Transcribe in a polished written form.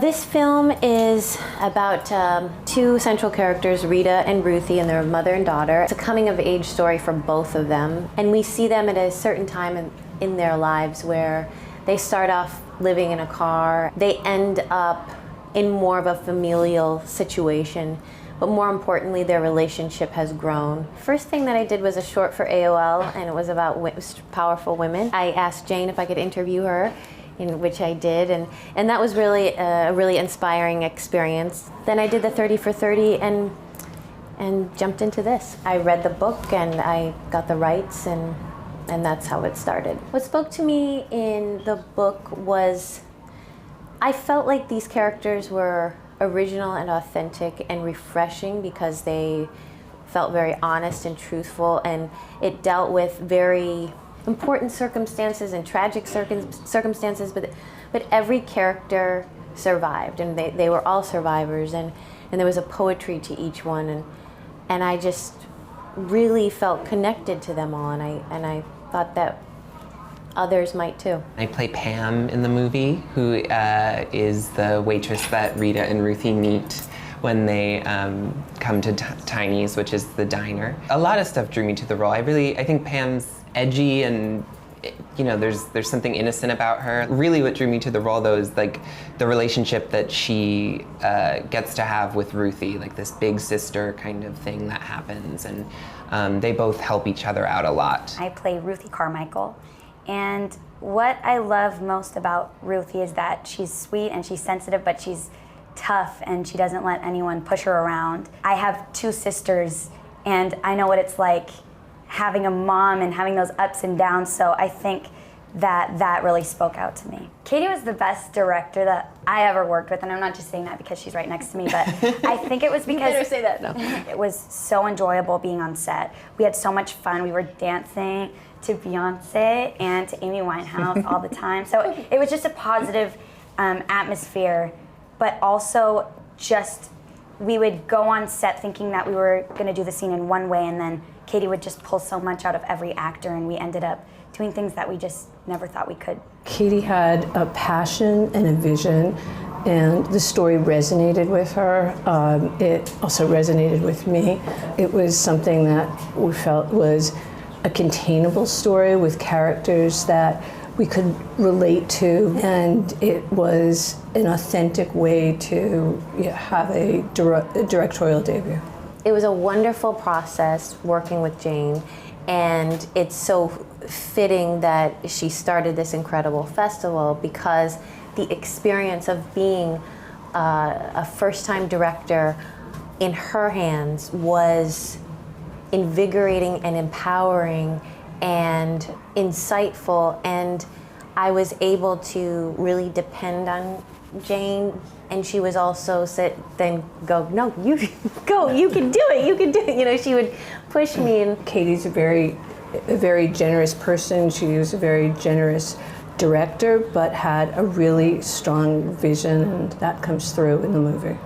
This film is about two central characters, Rita and Ruthie, and their mother and daughter. It's a coming-of-age story for both of them, and we see them at a certain time in their lives where they start off living in a car. They end up in more of a familial situation, but more importantly, their relationship has grown. First thing that I did was a short for AOL, and it was about powerful women. I asked Jane if I could interview her, in which I did, and that was really a really inspiring experience. Then I did the 30 for 30 and jumped into this. I read the book and I got the rights, and that's how it started. What spoke to me in the book was I felt like these characters were original and authentic and refreshing because they felt very honest and truthful, and it dealt with very important circumstances and tragic circumstances, but every character survived, and they were all survivors, and there was a poetry to each one, and I just really felt connected to them all, and I thought that others might too. I play Pam in the movie, who is the waitress that Rita and Ruthie meet when they come to Tiny's, which is the diner. A lot of stuff drew me to the role. I think Pam's edgy, and there's something innocent about her. Really what drew me to the role, though, is like the relationship that she gets to have with Ruthie, like this big sister kind of thing that happens, and they both help each other out a lot. I play Ruthie Carmichael, and what I love most about Ruthie is that she's sweet and she's sensitive, but she's tough and she doesn't let anyone push her around. I have two sisters, and I know what it's like having a mom and having those ups and downs, so I think that really spoke out to me. Katie was the best director that I ever worked with, and I'm not just saying that because she's right next to me, but I think it was because you better say that. No. It was so enjoyable being on set. We had so much fun. We were dancing to Beyonce and to Amy Winehouse all the time, so it was just a positive atmosphere, but also just we would go on set thinking that we were going to do the scene in one way, and then Katie would just pull so much out of every actor, and we ended up doing things that we just never thought we could. Katie had a passion and a vision, and the story resonated with her. It also resonated with me. It was something that we felt was a containable story with characters that we could relate to, and it was an authentic way to have a directorial debut. It was a wonderful process working with Jane, and it's so fitting that she started this incredible festival because the experience of being a first-time director in her hands was invigorating and empowering and insightful, and I was able to really depend on Jane, and she was also no, you go, you can do it, she would push me. And Katie's a very generous person. She was a very generous director, but had a really strong vision, and that comes through in the movie.